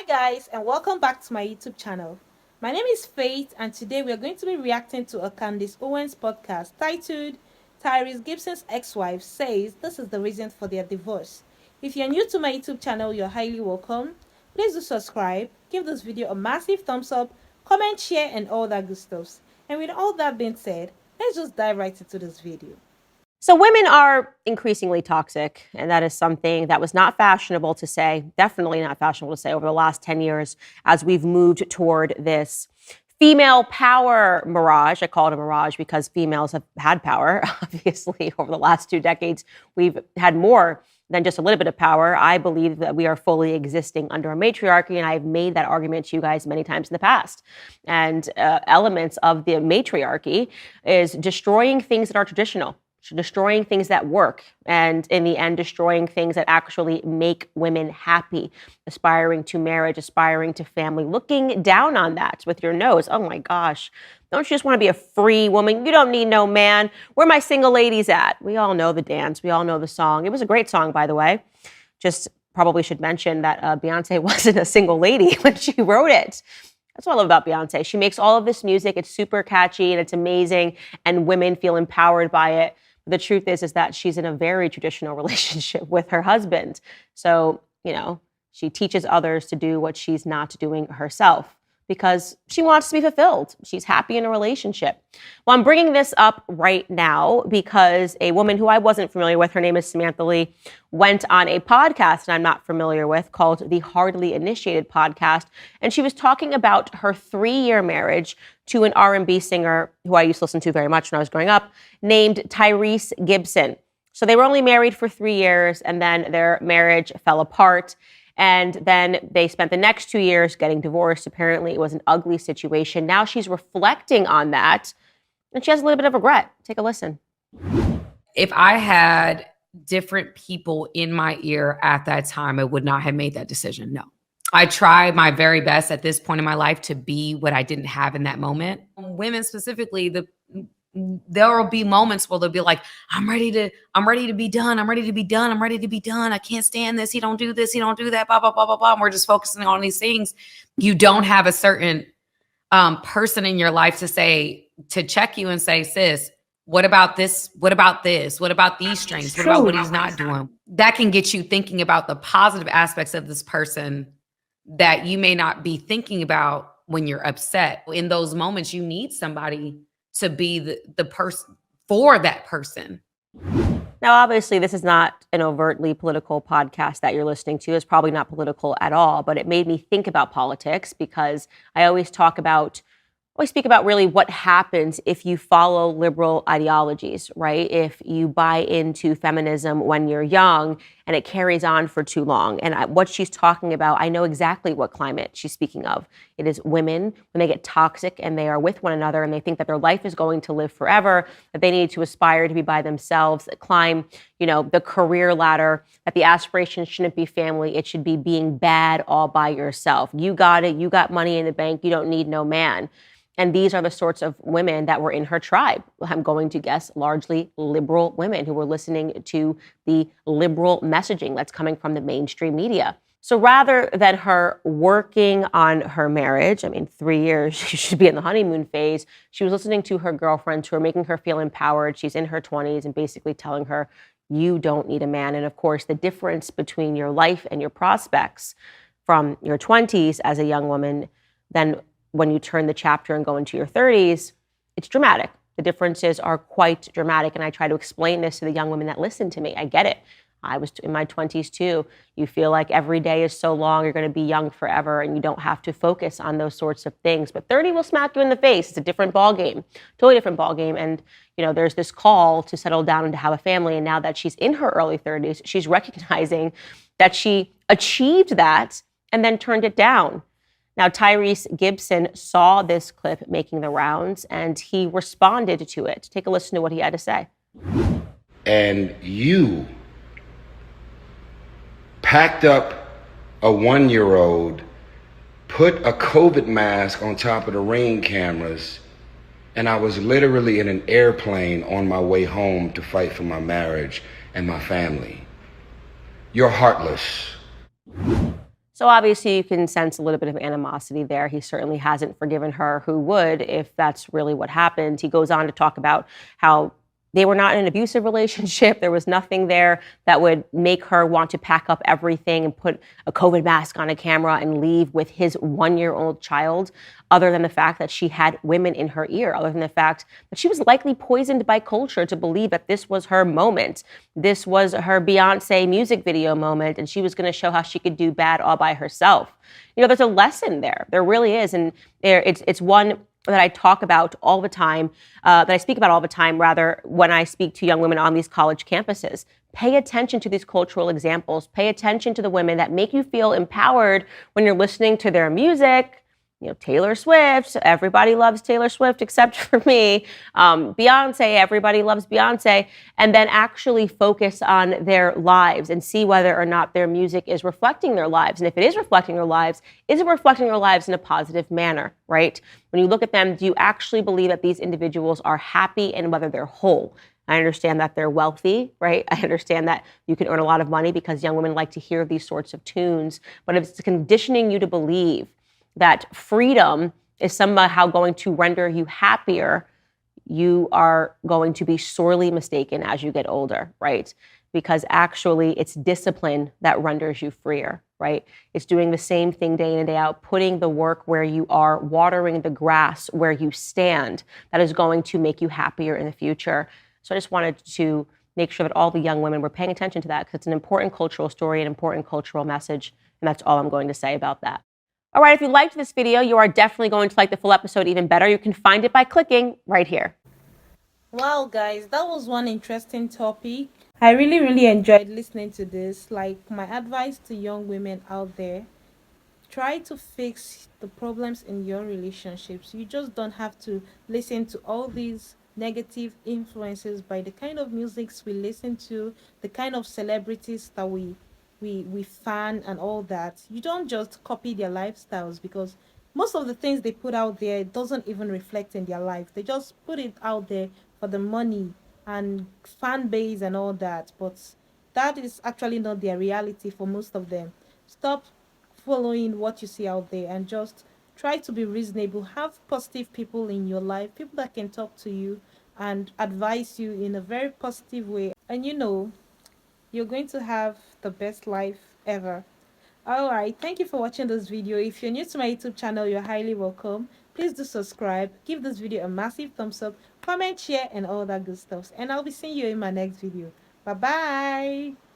Hi guys, and welcome back to my YouTube channel. My name is Faith, and today we are going to be reacting to a Candace Owens podcast titled Tyrese Gibson's ex-wife says this is the reason for their divorce. If you're new to my YouTube channel, you're highly welcome. Please do subscribe, give this video a massive thumbs up, comment, share, and all that good stuff. And with all that being said, let's just dive right into this video. So women are increasingly toxic, and that is something that was not fashionable to say, definitely not fashionable to say over the last 10 years as we've moved toward this female power mirage. I call it a mirage because females have had power, obviously, over the last 2 decades. We've had more than just a little bit of power. I believe that we are fully existing under a matriarchy, and I've made that argument to you guys many times in the past. And elements of the matriarchy is destroying things that are traditional, destroying things that work, and in the end, destroying things that actually make women happy, aspiring to marriage, aspiring to family, looking down on that with your nose. Oh my gosh, don't you just want to be a free woman? You don't need no man. Where my single ladies at? We all know the dance. We all know the song. It was a great song, by the way. Just probably should mention that Beyonce wasn't a single lady when she wrote it. That's what I love about Beyonce. She makes all of this music. It's super catchy and it's amazing, and women feel empowered by it. The truth is that she's in a very traditional relationship with her husband. So, she teaches others to do what she's not doing herself because she wants to be fulfilled. She's happy in a relationship. Well, I'm bringing this up right now because a woman who I wasn't familiar with, her name is Samantha Lee, went on a podcast that I'm not familiar with called the Hardly Initiated Podcast. And she was talking about her 3-year marriage to an R&B singer who I used to listen to very much when I was growing up, named Tyrese Gibson. So they were only married for 3 years, and then their marriage fell apart. And then they spent the next 2 years getting divorced. Apparently, it was an ugly situation. Now she's reflecting on that, and she has a little bit of regret. Take a listen. If I had different people in my ear at that time, I would not have made that decision. No. I tried my very best at this point in my life to be what I didn't have in that moment. Women specifically, there will be moments where they'll be like, I'm ready to be done. I'm ready to be done. I'm ready to be done. I can't stand this. He don't do this. He don't do that, blah, blah, blah, blah, blah. And we're just focusing on these things. You don't have a certain person in your life to check you and say, sis, what about this? What about this? What about these strengths? What about what he's not doing? That can get you thinking about the positive aspects of this person that you may not be thinking about when you're upset. In those moments, you need somebody to be the person for that person. Now, obviously, this is not an overtly political podcast that you're listening to. It's probably not political at all, but it made me think about politics because I always speak about really what happens if you follow liberal ideologies, right? If you buy into feminism when you're young and it carries on for too long. And what she's talking about, I know exactly what climate she's speaking of. It is women when they get toxic and they are with one another and they think that their life is going to live forever, that they need to aspire to be by themselves, climb, the career ladder, that the aspiration shouldn't be family. It should be being bad all by yourself. You got it. You got money in the bank. You don't need no man. And these are the sorts of women that were in her tribe. I'm going to guess largely liberal women who were listening to the liberal messaging that's coming from the mainstream media. So rather than her working on her marriage, 3 years, she should be in the honeymoon phase, she was listening to her girlfriends who are making her feel empowered. She's in her 20s and basically telling her, you don't need a man. And of course, the difference between your life and your prospects from your 20s as a young woman, then when you turn the chapter and go into your 30s, it's dramatic. The differences are quite dramatic. And I try to explain this to the young women that listen to me. I get it. I was in my 20s too. You feel like every day is so long, you're going to be young forever, and you don't have to focus on those sorts of things. But 30 will smack you in the face. It's a different ballgame, totally different ballgame. And, there's this call to settle down and to have a family. And now that she's in her early 30s, she's recognizing that she achieved that and then turned it down. Now, Tyrese Gibson saw this clip making the rounds, and he responded to it. Take a listen to what he had to say. And you packed up a 1-year-old, put a COVID mask on top of the Ring cameras, and I was literally in an airplane on my way home to fight for my marriage and my family. You're heartless. So obviously you can sense a little bit of animosity there. He certainly hasn't forgiven her. Who would, if that's really what happened? He goes on to talk about how they were not in an abusive relationship. There was nothing there that would make her want to pack up everything and put a COVID mask on a camera and leave with his 1-year-old child, other than the fact that she had women in her ear, other than the fact that she was likely poisoned by culture to believe that this was her moment. This was her Beyonce music video moment, and she was going to show how she could do bad all by herself. You know, there's a lesson there. There really is. And it's one that I talk about all the time, that I speak about all the time, rather, when I speak to young women on these college campuses. Pay attention to these cultural examples. Pay attention to the women that make you feel empowered when you're listening to their music. You know, Taylor Swift, everybody loves Taylor Swift except for me. Beyonce, everybody loves Beyonce. And then actually focus on their lives and see whether or not their music is reflecting their lives. And if it is reflecting their lives, is it reflecting their lives in a positive manner, right? When you look at them, do you actually believe that these individuals are happy and whether they're whole? I understand that they're wealthy, right? I understand that you can earn a lot of money because young women like to hear these sorts of tunes. But if it's conditioning you to believe that freedom is somehow going to render you happier, you are going to be sorely mistaken as you get older, right? Because actually it's discipline that renders you freer, right? It's doing the same thing day in and day out, putting the work where you are, watering the grass where you stand, that is going to make you happier in the future. So I just wanted to make sure that all the young women were paying attention to that, because it's an important cultural story, an important cultural message, and that's all I'm going to say about that. All right, if you liked this video, you are definitely going to like the full episode even better. You can find it by clicking right here. Wow, guys, that was one interesting topic. I really enjoyed listening to this. Like, my advice to young women out there, try to fix the problems in your relationships. You just don't have to listen to all these negative influences by the kind of musics we listen to, the kind of celebrities that we fan and all that. You don't just copy their lifestyles, because most of the things they put out there doesn't even reflect in their life. They just put it out there for the money and fan base and all that, but that is actually not their reality for most of them. Stop following what you see out there and just try to be reasonable. Have positive people in your life, people that can talk to you and advise you in a very positive way, and you know you're going to have the best life ever. All right, thank you for watching this video. If you're new to my YouTube channel, you're highly welcome. Please do subscribe, give this video a massive thumbs up, comment, share, and all that good stuff, and I'll be seeing you in my next video. Bye bye.